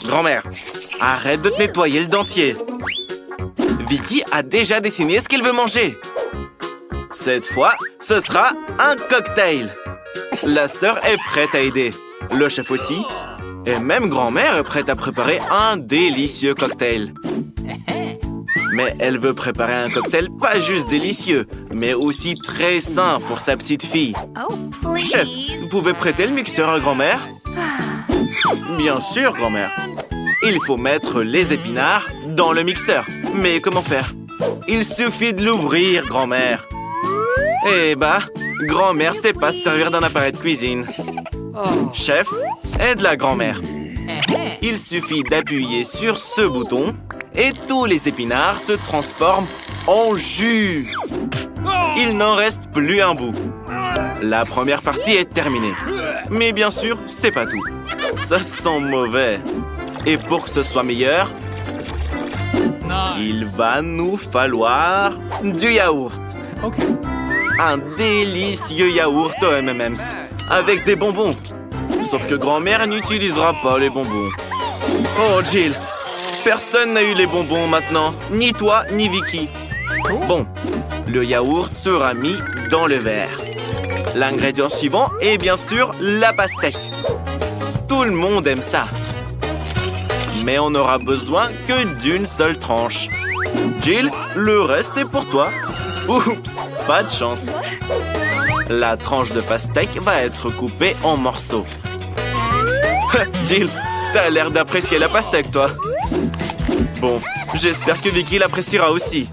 Grand-mère, arrête de te nettoyer le dentier. Vicky a déjà dessiné ce qu'elle veut manger. Cette fois, ce sera un cocktail. La sœur est prête à aider. Le chef aussi. Et même grand-mère est prête à préparer un délicieux cocktail. Mais elle veut préparer un cocktail pas juste délicieux, mais aussi très sain pour sa petite fille. Oh, please. Chef, vous pouvez prêter le mixeur à grand-mère? Bien sûr, grand-mère. Il faut mettre les épinards dans le mixeur. Mais comment faire? Il suffit de l'ouvrir, grand-mère. Eh bah, grand-mère sait pas se servir d'un appareil de cuisine. Chef, aide la grand-mère. Il suffit d'appuyer sur ce bouton et tous les épinards se transforment en jus. Il n'en reste plus un bout. La première partie est terminée. Mais bien sûr, c'est pas tout. Ça sent mauvais. Et pour que ce soit meilleur, il va nous falloir du yaourt. Un délicieux yaourt aux M&M's avec des bonbons. Sauf que grand-mère n'utilisera pas les bonbons. Oh, Jill, personne n'a eu les bonbons maintenant. Ni toi, ni Vicky. Bon, le yaourt sera mis dans le verre. L'ingrédient suivant est bien sûr la pastèque. Tout le monde aime ça. Mais on n'aura besoin que d'une seule tranche. Jill, le reste est pour toi. Oups, pas de chance. La tranche de pastèque va être coupée en morceaux. Jill, t'as l'air d'apprécier la pastèque, toi. Bon, j'espère que Vicky l'appréciera aussi.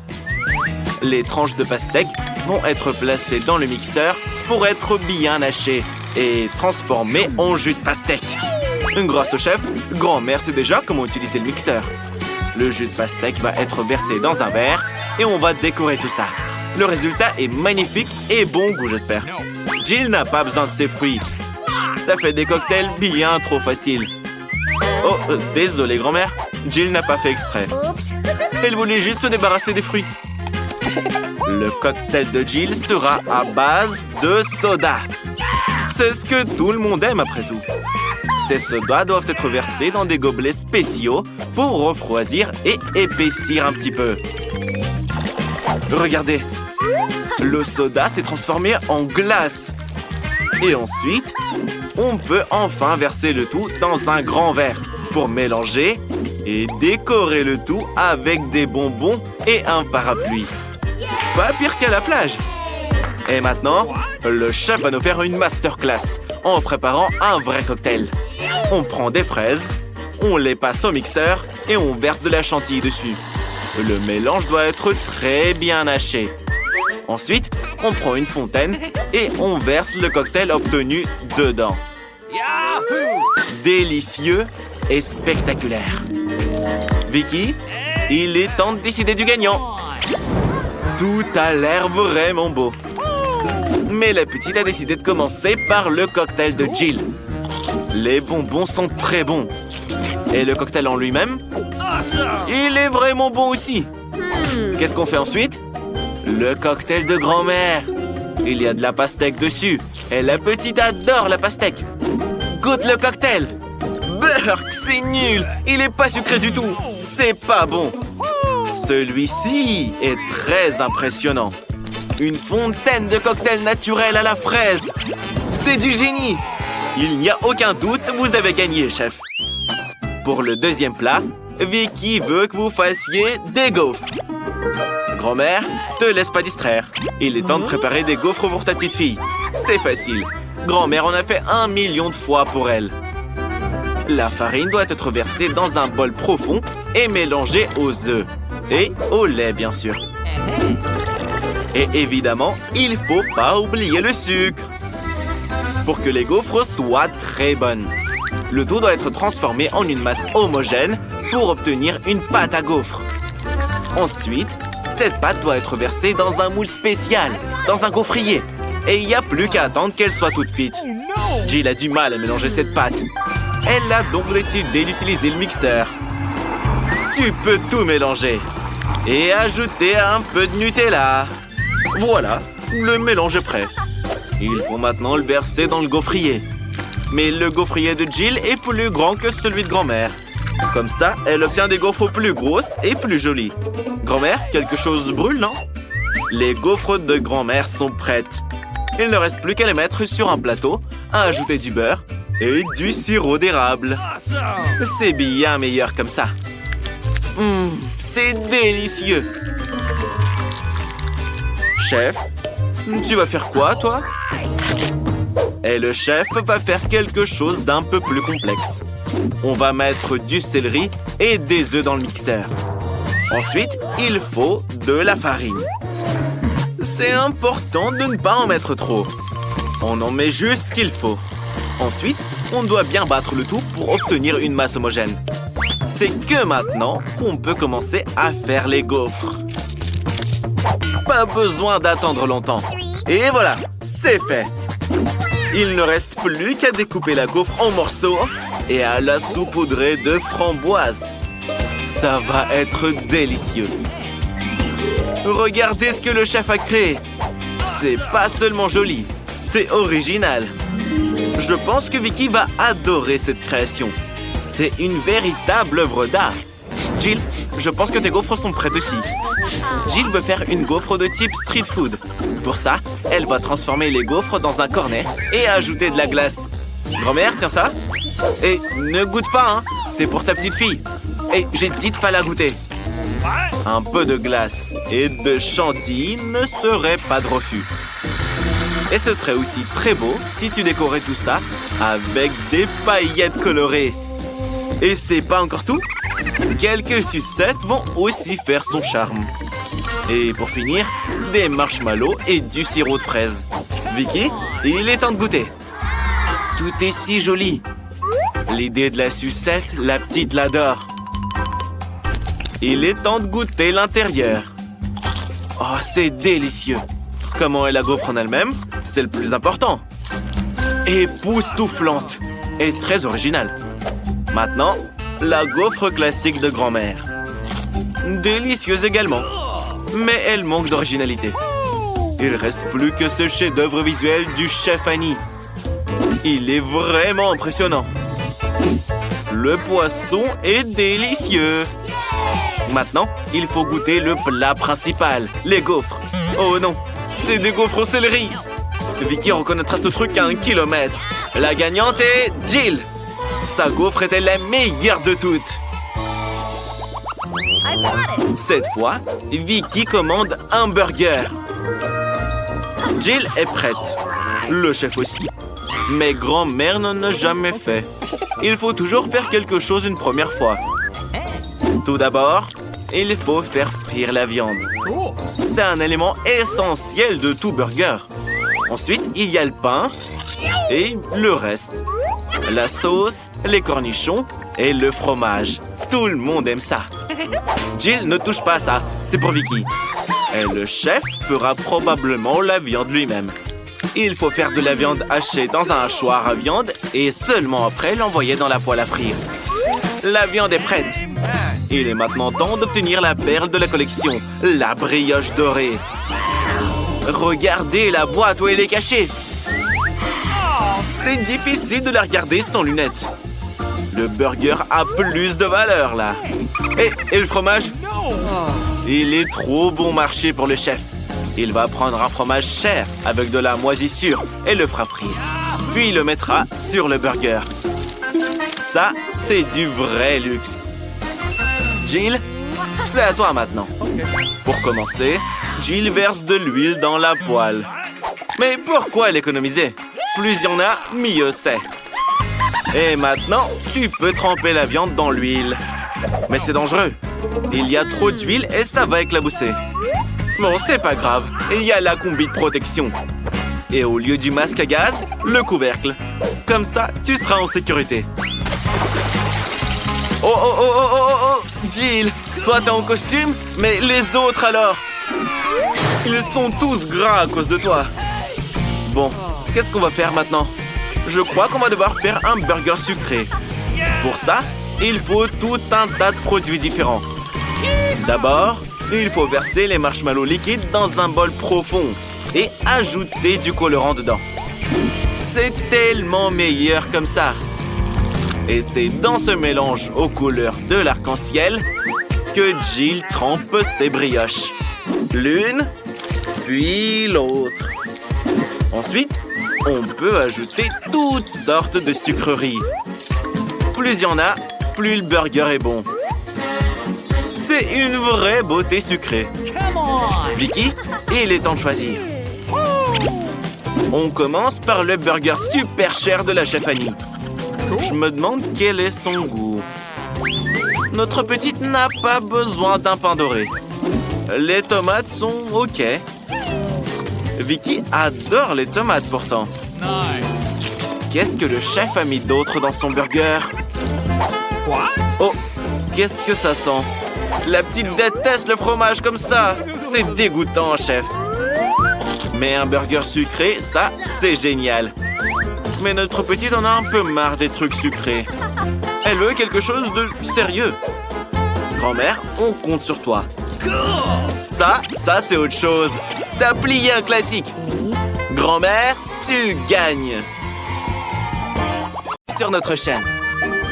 Les tranches de pastèque vont être placées dans le mixeur pour être bien hachées et transformées en jus de pastèque. Grâce au chef, grand-mère sait déjà comment utiliser le mixeur. Le jus de pastèque va être versé dans un verre et on va décorer tout ça. Le résultat est magnifique et bon goût, j'espère. Jill n'a pas besoin de ses fruits. Ça fait des cocktails bien trop faciles. Oh, désolé, grand-mère. Jill n'a pas fait exprès. Elle voulait juste se débarrasser des fruits. Le cocktail de Jill sera à base de soda. C'est ce que tout le monde aime après tout. Ces sodas doivent être versés dans des gobelets spéciaux pour refroidir et épaissir un petit peu. Regardez, le soda s'est transformé en glace. Et ensuite, on peut enfin verser le tout dans un grand verre pour mélanger et décorer le tout avec des bonbons et un parapluie. Pas pire qu'à la plage. Et maintenant, le chef va nous faire une masterclass en préparant un vrai cocktail. On prend des fraises, on les passe au mixeur et on verse de la chantilly dessus. Le mélange doit être très bien haché. Ensuite, on prend une fontaine et on verse le cocktail obtenu dedans. Délicieux et spectaculaire. Vicky, il est temps de décider du gagnant. Tout a l'air vraiment beau. Mais la petite a décidé de commencer par le cocktail de Jill. Les bonbons sont très bons. Et le cocktail en lui-même, il est vraiment bon aussi. Qu'est-ce qu'on fait ensuite? Le cocktail de grand-mère. Il y a de la pastèque dessus. Et la petite adore la pastèque. Goûte le cocktail. Burk, c'est nul. Il est pas sucré du tout. C'est pas bon. Celui-ci est très impressionnant. Une fontaine de cocktail naturel à la fraise. C'est du génie. Il n'y a aucun doute, vous avez gagné, chef. Pour le deuxième plat, Vicky veut que vous fassiez des gaufres. Grand-mère, te laisse pas distraire. Il est temps de préparer des gaufres pour ta petite fille. C'est facile. Grand-mère en a fait 1 million de fois pour elle. La farine doit être versée dans un bol profond et mélangée aux œufs. Et au lait, bien sûr. Et évidemment, il faut pas oublier le sucre. Pour que les gaufres soient très bonnes. Le tout doit être transformé en une masse homogène pour obtenir une pâte à gaufres. Ensuite, cette pâte doit être versée dans un moule spécial, dans un gaufrier. Et il n'y a plus qu'à attendre qu'elle soit toute cuite. Jill a du mal à mélanger cette pâte. Elle a donc décidé d'utiliser le mixeur. Tu peux tout mélanger. Et ajouter un peu de Nutella. Voilà, le mélange est prêt. Il faut maintenant le verser dans le gaufrier. Mais le gaufrier de Jill est plus grand que celui de grand-mère. Comme ça, elle obtient des gaufres plus grosses et plus jolies. Grand-mère, quelque chose brûle, non? Les gaufres de grand-mère sont prêtes. Il ne reste plus qu'à les mettre sur un plateau, à ajouter du beurre et du sirop d'érable. C'est bien meilleur comme ça. C'est délicieux. Chef, tu vas faire quoi, toi? Et le chef va faire quelque chose d'un peu plus complexe. On va mettre du céleri et des œufs dans le mixeur. Ensuite, il faut de la farine. C'est important de ne pas en mettre trop. On en met juste ce qu'il faut. Ensuite, on doit bien battre le tout pour obtenir une masse homogène. C'est que maintenant qu'on peut commencer à faire les gaufres. Pas besoin d'attendre longtemps. Et voilà, c'est fait. Il ne reste plus qu'à découper la gaufre en morceaux et à la saupoudrer de framboises. Ça va être délicieux. Regardez ce que le chef a créé. C'est pas seulement joli, c'est original. Je pense que Vicky va adorer cette création. C'est une véritable œuvre d'art. Jill, je pense que tes gaufres sont prêtes aussi. Jill veut faire une gaufre de type street food. Pour ça, elle va transformer les gaufres dans un cornet et ajouter de la glace. Grand-mère, tiens ça. Et ne goûte pas, hein. C'est pour ta petite fille. Et j'ai dit de pas la goûter. Un peu de glace et de chantilly ne serait pas de refus. Et ce serait aussi très beau si tu décorais tout ça avec des paillettes colorées. Et c'est pas encore tout. Quelques sucettes vont aussi faire son charme. Et pour finir, des marshmallows et du sirop de fraise. Vicky, il est temps de goûter. Tout est si joli. L'idée de la sucette, la petite l'adore. Il est temps de goûter l'intérieur. Oh, c'est délicieux. Comment est la gaufre en elle-même? C'est le plus important. Époustouflante et très originale. Maintenant, la gaufre classique de grand-mère. Délicieuse également. Mais elle manque d'originalité. Il reste plus que ce chef-d'œuvre visuel du chef Annie. Il est vraiment impressionnant. Le poisson est délicieux. Maintenant, il faut goûter le plat principal, les gaufres. Oh non, c'est des gaufres au céleri. Vicky reconnaîtra ce truc à 1 kilomètre. La gagnante est Jill. Sa gaufre était la meilleure de toutes. Cette fois, Vicky commande un burger. Jill est prête. Le chef aussi. Mais grand-mère n'en a jamais fait. Il faut toujours faire quelque chose une première fois. Tout d'abord, il faut faire frire la viande. C'est un élément essentiel de tout burger. Ensuite, il y a le pain et le reste. La sauce, les cornichons et le fromage. Tout le monde aime ça. Jill ne touche pas à ça, c'est pour Vicky. Et le chef fera probablement la viande lui-même. Il faut faire de la viande hachée dans un hachoir à viande et seulement après l'envoyer dans la poêle à frire. La viande est prête. Il est maintenant temps d'obtenir la perle de la collection, la brioche dorée. Regardez la boîte où elle est cachée. C'est difficile de la regarder sans lunettes. Le burger a plus de valeur, là. Et le fromage? Il est trop bon marché pour le chef. Il va prendre un fromage cher avec de la moisissure et le fera frire. Puis il le mettra sur le burger. Ça, c'est du vrai luxe. Jill, c'est à toi maintenant. Pour commencer, Jill verse de l'huile dans la poêle. Mais pourquoi l'économiser? Plus il y en a, mieux c'est. Et maintenant, tu peux tremper la viande dans l'huile. Mais c'est dangereux. Il y a trop d'huile et ça va éclabousser. Bon, c'est pas grave. Il y a la combi de protection. Et au lieu du masque à gaz, le couvercle. Comme ça, tu seras en sécurité. Oh, oh, oh, oh, oh, oh, Jill, toi t'es en costume, mais les autres alors? Ils sont tous gras à cause de toi. Bon, qu'est-ce qu'on va faire maintenant? Je crois qu'on va devoir faire un burger sucré. Pour ça, il faut tout un tas de produits différents. D'abord, il faut verser les marshmallows liquides dans un bol profond et ajouter du colorant dedans. C'est tellement meilleur comme ça. Et c'est dans ce mélange aux couleurs de l'arc-en-ciel que Jill trempe ses brioches. L'une, puis l'autre. Ensuite, on peut ajouter toutes sortes de sucreries. Plus il y en a, plus le burger est bon. C'est une vraie beauté sucrée. Vicky, il est temps de choisir. On commence par le burger super cher de la chef Annie. Je me demande quel est son goût. Notre petite n'a pas besoin d'un pain doré. Les tomates sont OK. Vicky adore les tomates pourtant. Qu'est-ce que le chef a mis d'autre dans son burger? Oh, qu'est-ce que ça sent? La petite déteste le fromage comme ça. C'est dégoûtant, chef. Mais un burger sucré, ça, c'est génial. Mais notre petite en a un peu marre des trucs sucrés. Elle veut quelque chose de sérieux. Grand-mère, on compte sur toi. Ça c'est autre chose. T'as plié un classique. Grand-mère, tu gagnes. Sur notre chaîne,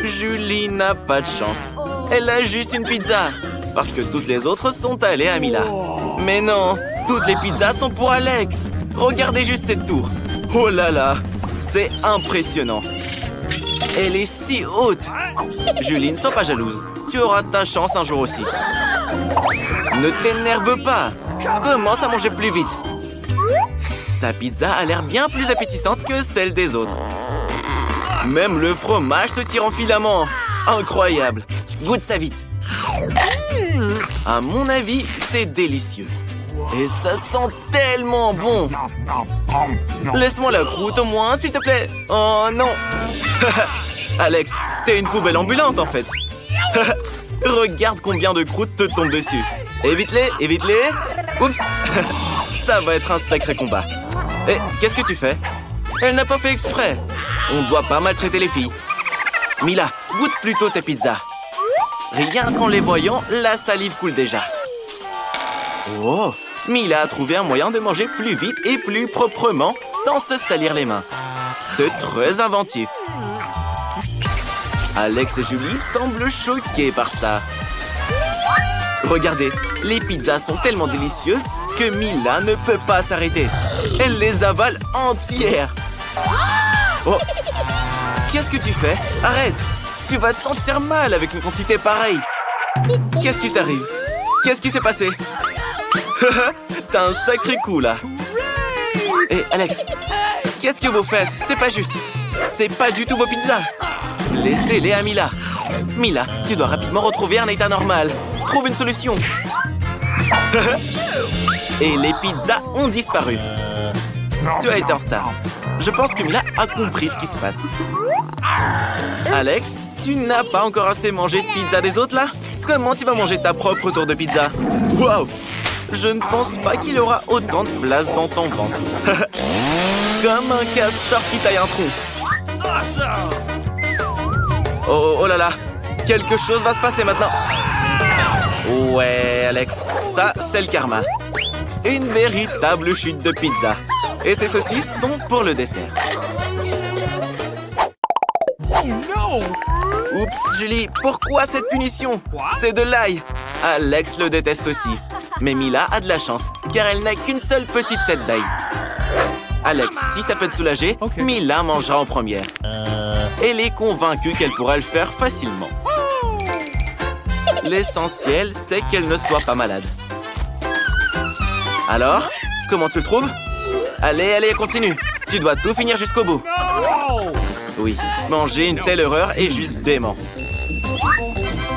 Julie n'a pas de chance. Elle a juste une pizza. Parce que toutes les autres sont allées à Mila. Mais non, toutes les pizzas sont pour Alex. Regardez juste cette tour. Oh là là, c'est impressionnant. Elle est si haute. Julie, ne sois pas jalouse. Tu auras ta chance un jour aussi. Ne t'énerve pas. Commence à manger plus vite. Ta pizza a l'air bien plus appétissante que celle des autres. Même le fromage se tire en filaments. Incroyable. Goûte ça vite. À mon avis, c'est délicieux. Et ça sent tellement bon. Laisse-moi la croûte au moins, s'il te plaît. Oh non. Alex, t'es une poubelle ambulante en fait. Regarde combien de croûtes te tombent dessus. Évite-les, évite-les. Oups. Ça va être un sacré combat. Et qu'est-ce que tu fais? Elle n'a pas fait exprès. On ne doit pas maltraiter les filles. Mila, goûte plutôt tes pizzas. Rien qu'en les voyant, la salive coule déjà. Oh, Mila a trouvé un moyen de manger plus vite et plus proprement sans se salir les mains. C'est très inventif. Alex et Julie semblent choqués par ça. Regardez, les pizzas sont tellement délicieuses que Mila ne peut pas s'arrêter. Elle les avale entières. Oh, qu'est-ce que tu fais? Arrête! Tu vas te sentir mal avec une quantité pareille. Qu'est-ce qui t'arrive? Qu'est-ce qui s'est passé? T'as un sacré coup, là. Hé, Alex, qu'est-ce que vous faites? C'est pas juste. C'est pas du tout vos pizzas. Laissez-les à Mila. Mila, tu dois rapidement retrouver un état normal. Trouve une solution. Et les pizzas ont disparu. Tu as été en retard. Je pense que Mila a compris ce qui se passe. Alex, tu n'as pas encore assez mangé de pizza des autres, là? Comment tu vas manger ta propre tour de pizza? Waouh! Je ne pense pas qu'il y aura autant de place dans ton ventre. Comme un castor qui taille un trou. Oh, oh là là! Quelque chose va se passer maintenant. Ouais, Alex, ça, c'est le karma. Une véritable chute de pizza. Et ces saucisses sont pour le dessert. Oups, Julie, pourquoi cette punition? C'est de l'ail. Alex le déteste aussi. Mais Mila a de la chance, car elle n'a qu'une seule petite tête d'ail. Alex, si ça peut te soulager, Mila mangera en première. Elle est convaincue qu'elle pourra le faire facilement. L'essentiel, c'est qu'elle ne soit pas malade. Alors, comment tu le trouves? Allez, allez, continue. Tu dois tout finir jusqu'au bout. Oui, manger une telle erreur est juste dément.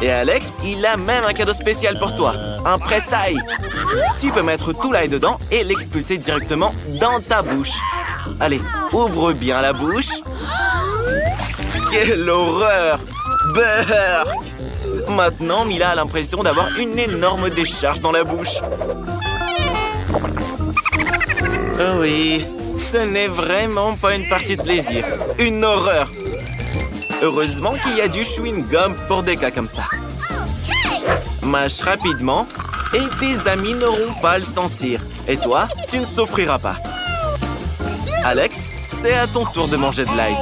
Et Alex, il a même un cadeau spécial pour toi. Un presse-ail. Tu peux mettre tout l'ail dedans et l'expulser directement dans ta bouche. Allez, ouvre bien la bouche. Quelle horreur! Beurre! Maintenant, Mila a l'impression d'avoir une énorme décharge dans la bouche. Oh oui, ce n'est vraiment pas une partie de plaisir. Une horreur. Heureusement qu'il y a du chewing-gum pour des cas comme ça. Mâche rapidement et tes amis n'auront pas à le sentir. Et toi, tu ne souffriras pas. Alex, c'est à ton tour de manger de l'ail.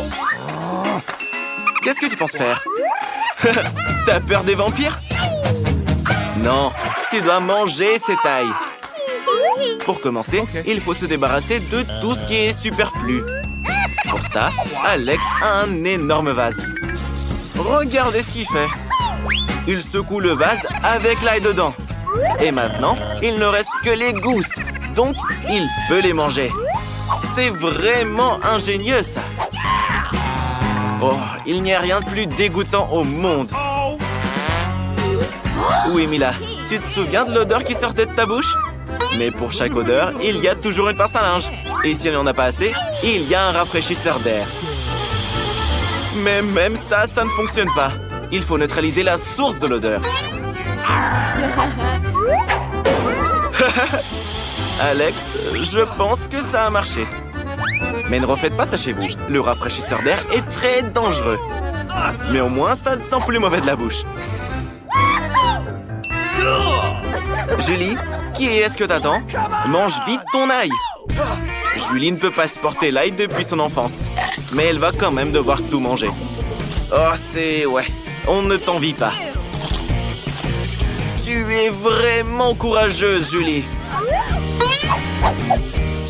Qu'est-ce que tu penses faire? T'as peur des vampires? Non, tu dois manger cette ail. Pour commencer, il faut se débarrasser de tout ce qui est superflu. Pour ça, Alex a un énorme vase. Regardez ce qu'il fait. Il secoue le vase avec l'ail dedans. Et maintenant, il ne reste que les gousses. Donc, il peut les manger. C'est vraiment ingénieux, ça. Oh, il n'y a rien de plus dégoûtant au monde. Oui, Mila, tu te souviens de l'odeur qui sortait de ta bouche? Mais pour chaque odeur, il y a toujours une pince à linge. Et s'il n'y en a pas assez, il y a un rafraîchisseur d'air. Mais même ça, ça ne fonctionne pas. Il faut neutraliser la source de l'odeur. Alex, je pense que ça a marché. Mais ne refaites pas ça chez vous. Le rafraîchisseur d'air est très dangereux. Mais au moins, ça ne sent plus mauvais de la bouche. Julie, qui est-ce que t'attends? Mange vite ton ail. Julie ne peut pas supporter l'ail depuis son enfance. Mais elle va quand même devoir tout manger. Oh, c'est... ouais, on ne t'envie pas. Tu es vraiment courageuse, Julie.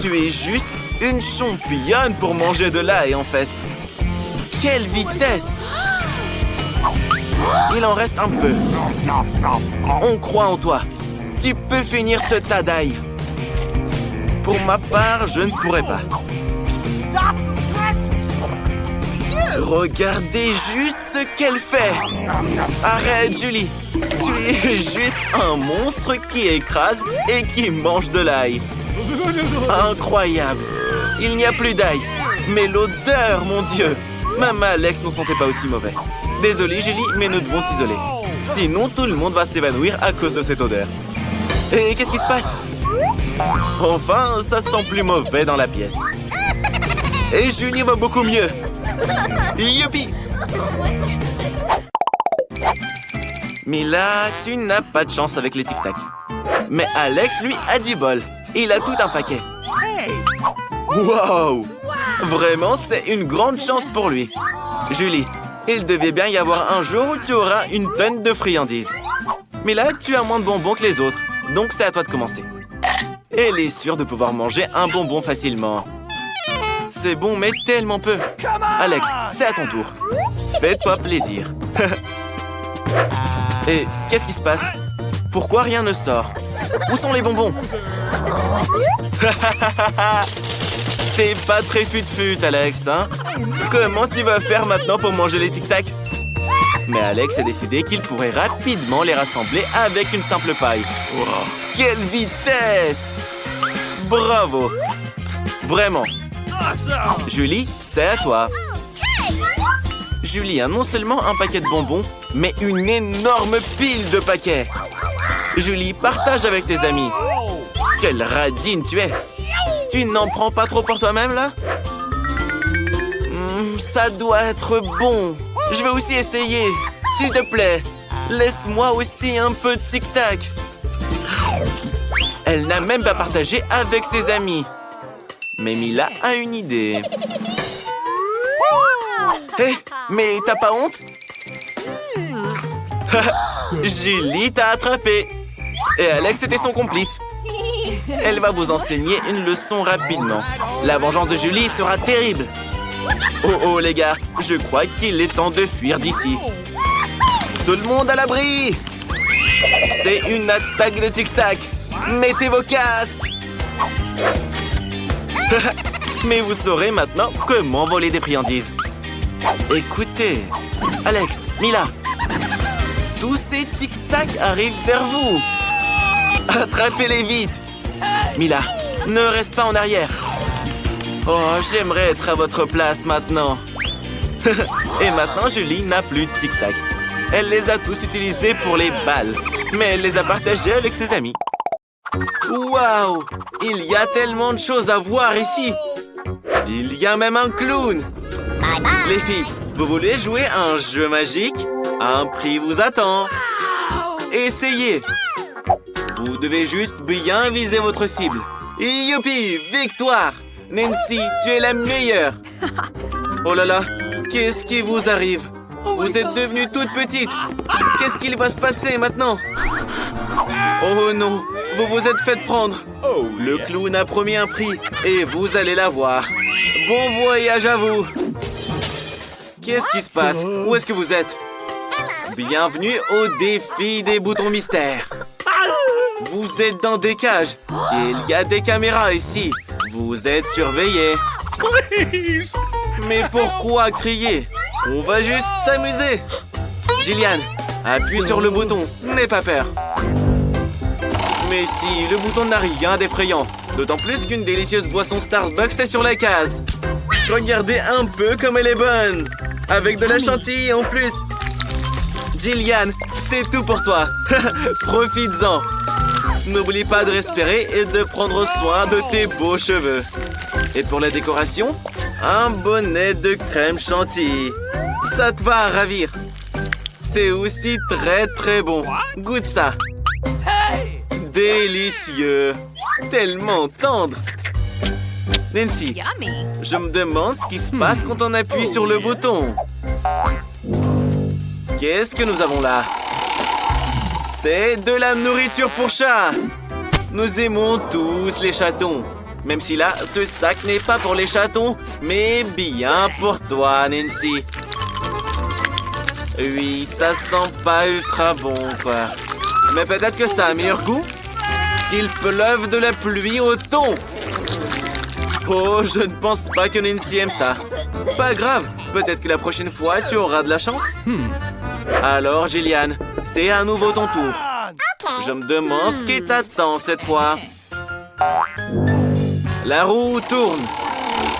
Tu es juste une championne pour manger de l'ail, en fait. Quelle vitesse! Il en reste un peu. On croit en toi. Tu peux finir ce tas d'ail. Pour ma part, je ne pourrais pas. Regardez juste ce qu'elle fait. Arrête, Julie. Tu es juste un monstre qui écrase et qui mange de l'ail. Incroyable. Il n'y a plus d'ail. Mais l'odeur, mon Dieu. Même Alex n'en sentait pas aussi mauvais. Désolé, Julie, mais nous devons t'isoler. Sinon, tout le monde va s'évanouir à cause de cette odeur. Et qu'est-ce qui se passe? Enfin, ça sent plus mauvais dans la pièce. Et Julie va beaucoup mieux. Youpi! Mila, tu n'as pas de chance avec les tic-tac. Mais Alex, lui, a du bol. Il a tout un paquet. Wow! Vraiment, c'est une grande chance pour lui. Julie, il devait bien y avoir un jour où tu auras une tonne de friandises. Mais là, tu as moins de bonbons que les autres. Donc, c'est à toi de commencer. Elle est sûre de pouvoir manger un bonbon facilement. C'est bon, mais tellement peu. Alex, c'est à ton tour. Fais-toi plaisir. Et qu'est-ce qui se passe? Pourquoi rien ne sort? Où sont les bonbons? T'es pas très fut-fut, Alex, hein? Comment tu vas faire maintenant pour manger les tic-tac? Mais Alex a décidé qu'il pourrait rapidement les rassembler avec une simple paille. Wow. Quelle vitesse! Bravo! Vraiment. Julie, c'est à toi. Julie a non seulement un paquet de bonbons, mais une énorme pile de paquets. Julie, partage avec tes amis. Quelle radine tu es! Tu n'en prends pas trop pour toi-même, là? Ça doit être bon. Je vais aussi essayer. S'il te plaît, laisse-moi aussi un peu de tic-tac. Elle n'a même pas partagé avec ses amis. Mais Mila a une idée. Hé, mais t'as pas honte? Julie t'a attrapé. Et Alex était son complice. Elle va vous enseigner une leçon rapidement. La vengeance de Julie sera terrible. Oh oh les gars, je crois qu'il est temps de fuir d'ici. Tout le monde à l'abri! C'est une attaque de tic-tac. Mettez vos casques. Mais vous saurez maintenant comment voler des friandises. Écoutez, Alex, Mila, tous ces tic-tac arrivent vers vous. Attrapez-les vite. Mila, ne reste pas en arrière. Oh, j'aimerais être à votre place maintenant. Et maintenant, Julie n'a plus de tic-tac. Elle les a tous utilisés pour les balles, mais elle les a partagés avec ses amis. Waouh! Il y a tellement de choses à voir ici. Il y a même un clown. Les filles, vous voulez jouer à un jeu magique? Un prix vous attend. Essayez. Vous devez juste bien viser votre cible. Youpi! Victoire! Nancy, tu es la meilleure. Oh là là, qu'est-ce qui vous arrive? Vous êtes devenue toute petite. Qu'est-ce qu'il va se passer maintenant? Oh non, vous vous êtes fait prendre. Le clown a promis un prix et vous allez l'avoir. Bon voyage à vous. Qu'est-ce qui se passe? Où est-ce que vous êtes? Bienvenue au défi des boutons mystères. Vous êtes dans des cages. Il y a des caméras ici. Vous êtes surveillés. Mais pourquoi crier? On va juste s'amuser. Jillian, appuie sur le bouton. N'aie pas peur. Mais si, le bouton n'a rien d'effrayant. D'autant plus qu'une délicieuse boisson Starbucks est sur la case. Regardez un peu comme elle est bonne. Avec de la chantilly en plus. Jillian, c'est tout pour toi. Profites-en. N'oublie pas de respirer et de prendre soin de tes beaux cheveux. Et pour la décoration, un bonnet de crème chantilly. Ça te va à ravir. C'est aussi très bon. Goûte ça. Délicieux. Tellement tendre. Nancy, je me demande ce qui se passe quand on appuie sur le bouton. Qu'est-ce que nous avons là? C'est de la nourriture pour chat. Nous aimons tous les chatons. Même si là, ce sac n'est pas pour les chatons, mais bien pour toi, Nancy. Oui, ça sent pas ultra bon, quoi. Mais peut-être que ça a un meilleur goût. Qu'il pleuve de la pluie au thon. Oh, je ne pense pas que Nancy aime ça. Pas grave, peut-être que la prochaine fois, tu auras de la chance. Alors, Jillian, c'est à nouveau ton tour. Je me demande ce qui t'attend cette fois. La roue tourne.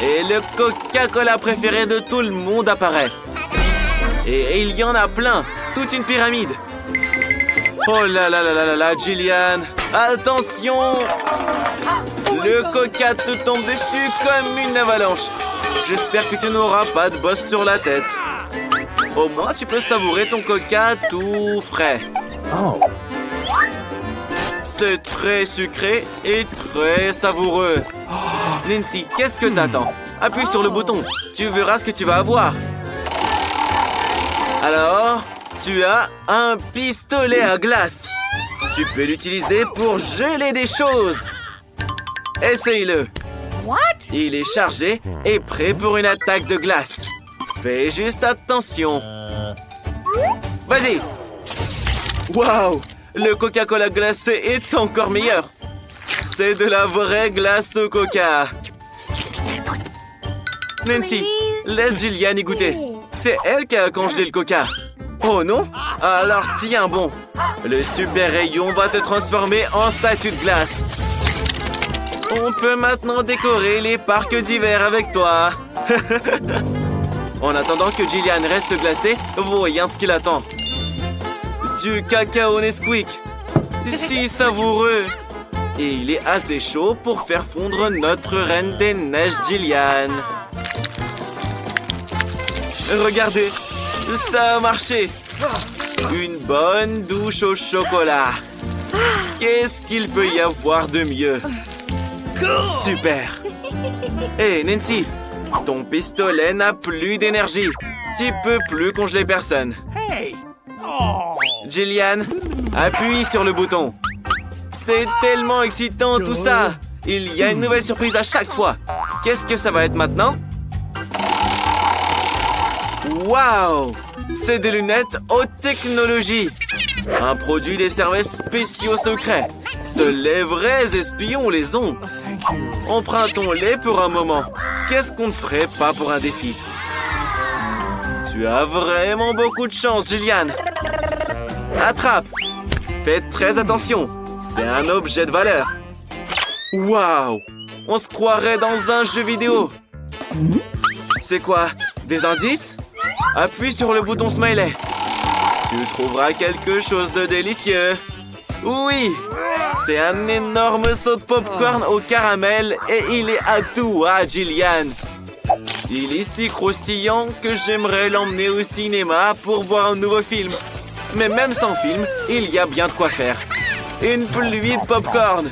Et le Coca-Cola préféré de tout le monde apparaît. Et il y en a plein. Toute une pyramide. Oh là là là là là là, Jillian. Attention! Le Coca te tombe dessus comme une avalanche. J'espère que tu n'auras pas de bosse sur la tête. Au moins, tu peux savourer ton Coca tout frais. C'est très sucré et très savoureux. Nancy, qu'est-ce que t'attends? Appuie sur le bouton. Tu verras ce que tu vas avoir. Alors, tu as un pistolet à glace. Tu peux l'utiliser pour geler des choses. Essaye-le. Il est chargé et prêt pour une attaque de glace. Fais juste attention. Vas-y. Waouh! Le Coca-Cola glacé est encore meilleur. C'est de la vraie glace au coca. Nancy, laisse Jillian y goûter. C'est elle qui a congelé le coca. Oh non? Alors tiens bon. Le super rayon va te transformer en statue de glace. On peut maintenant décorer les parcs d'hiver avec toi. En attendant que Jillian reste glacée, voyons ce qu'il attend. Du cacao Nesquik. Si savoureux. Et il est assez chaud pour faire fondre notre reine des neiges Jillian. Regardez, ça a marché. Une bonne douche au chocolat. Qu'est-ce qu'il peut y avoir de mieux? Super. Hé, Nancy, ton pistolet n'a plus d'énergie. Tu peux plus congeler personne. Jillian, appuie sur le bouton. C'est tellement excitant tout ça. Il y a une nouvelle surprise à chaque fois. Qu'est-ce que ça va être maintenant? Waouh! C'est des lunettes haute technologie. Un produit des services spéciaux secrets. Seuls les vrais espions les ont. Empruntons-les pour un moment. Qu'est-ce qu'on ne ferait pas pour un défi? Tu as vraiment beaucoup de chance, Jillian. Attrape! Faites très attention. C'est un objet de valeur. Waouh! On se croirait dans un jeu vidéo. C'est quoi? Des indices? Appuie sur le bouton smiley. Tu trouveras quelque chose de délicieux. Oui! C'est un énorme saut de popcorn au caramel et il est à toi, Jillian. Il est si croustillant que j'aimerais l'emmener au cinéma pour voir un nouveau film. Mais même sans film, il y a bien de quoi faire. Une pluie de popcorn.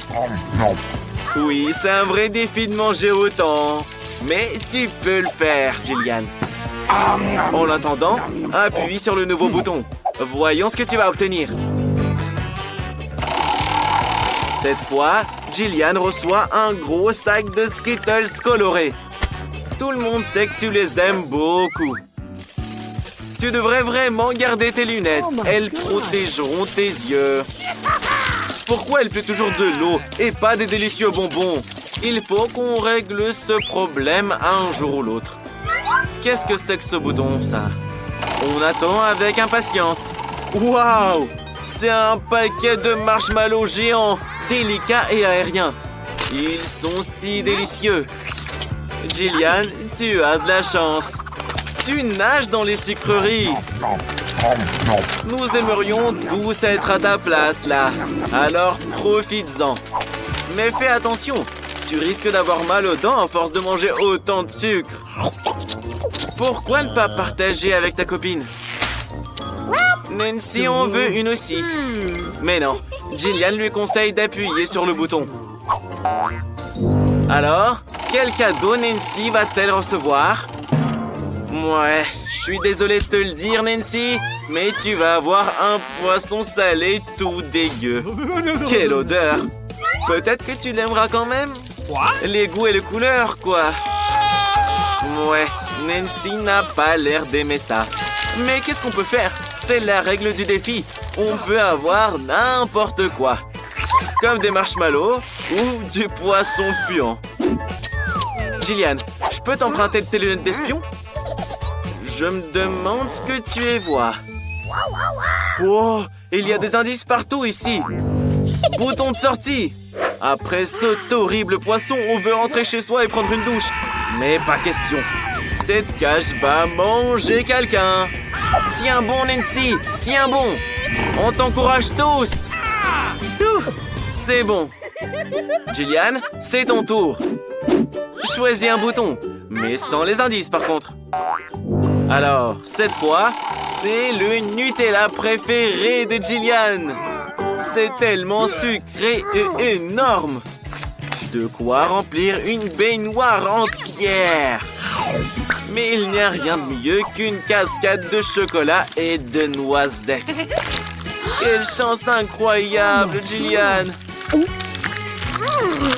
Oui, c'est un vrai défi de manger autant. Mais tu peux le faire, Jillian. En attendant, appuie sur le nouveau bouton. Voyons ce que tu vas obtenir. Cette fois, Jillian reçoit un gros sac de Skittles colorés. Tout le monde sait que tu les aimes beaucoup. Tu devrais vraiment garder tes lunettes. Elles protégeront tes yeux. Pourquoi il pleut toujours de l'eau et pas des délicieux bonbons? Il faut qu'on règle ce problème un jour ou l'autre. Qu'est-ce que c'est que ce bouton, ça? On attend avec impatience. Waouh! C'est un paquet de marshmallows géants, délicats et aériens. Ils sont si délicieux. Jillian, tu as de la chance. Tu nages dans les sucreries. Nous aimerions tous être à ta place, là. Alors, profites-en. Mais fais attention. Tu risques d'avoir mal aux dents à force de manger autant de sucre. Pourquoi ne pas partager avec ta copine? Nancy en veut une aussi. Mais non, Jillian lui conseille d'appuyer sur le bouton. Alors, quel cadeau Nancy va-t-elle recevoir? Ouais, je suis désolé de te le dire, Nancy, mais tu vas avoir un poisson salé tout dégueu. Quelle odeur! Peut-être que tu l'aimeras quand même? Les goûts et les couleurs, quoi. Ouais, Nancy n'a pas l'air d'aimer ça. Mais qu'est-ce qu'on peut faire? C'est la règle du défi. On peut avoir n'importe quoi. Comme des marshmallows ou du poisson puant. Jillian, je peux t'emprunter tes lunettes d'espion? Je me demande ce que tu y vois. Oh, il y a des indices partout ici. Bouton de sortie. Après cet horrible poisson, on veut rentrer chez soi et prendre une douche. Mais pas question. Cette cage va manger quelqu'un. Tiens bon, Nancy. Tiens bon. On t'encourage tous. C'est bon. Jillian, c'est ton tour. Choisis un bouton, mais sans les indices par contre. Alors, cette fois, c'est le Nutella préféré de Jillian. C'est tellement sucré et énorme. De quoi remplir une baignoire entière. Mais il n'y a rien de mieux qu'une cascade de chocolat et de noisettes. Quelle chance incroyable, Jillian.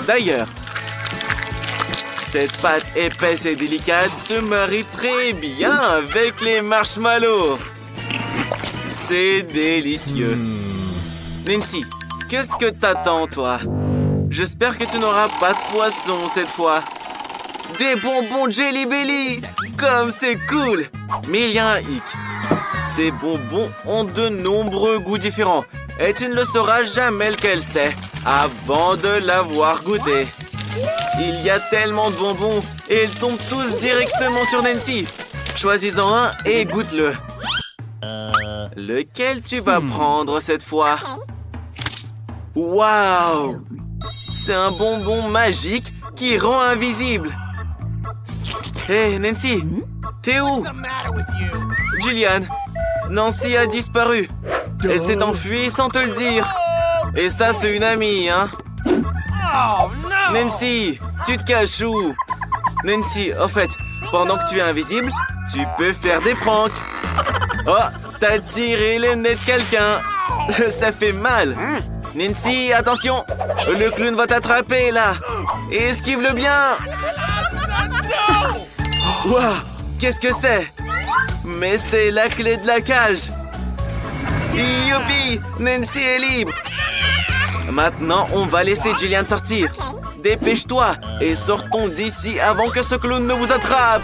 D'ailleurs, cette pâte épaisse et délicate se marie très bien avec les marshmallows. C'est délicieux. Nancy, qu'est-ce que t'attends, toi? J'espère que tu n'auras pas de poisson cette fois. Des bonbons Jelly Belly! Comme c'est cool! Mais il y a un hic. Ces bonbons ont de nombreux goûts différents. Et tu ne le sauras jamais lequel c'est avant de l'avoir goûté. Il y a tellement de bonbons et ils tombent tous directement sur Nancy. Choisis-en un et goûte-le. Lequel tu vas prendre cette fois? Waouh! C'est un bonbon magique qui rend invisible. Hé, Nancy, t'es où? Jillian, Nancy a disparu. Elle s'est enfuie sans te le dire. Et ça, c'est une amie, hein? Nancy, tu te caches où? Nancy, au fait, pendant que tu es invisible, tu peux faire des pranks. Oh, t'as tiré le nez de quelqu'un. Ça fait mal. Nancy, attention. Le clown va t'attraper, là. Esquive-le bien. Waouh, qu'est-ce que c'est? Mais c'est la clé de la cage. Youpi, Nancy est libre. Maintenant, on va laisser Jillian sortir. Dépêche-toi et sortons d'ici avant que ce clown ne vous attrape.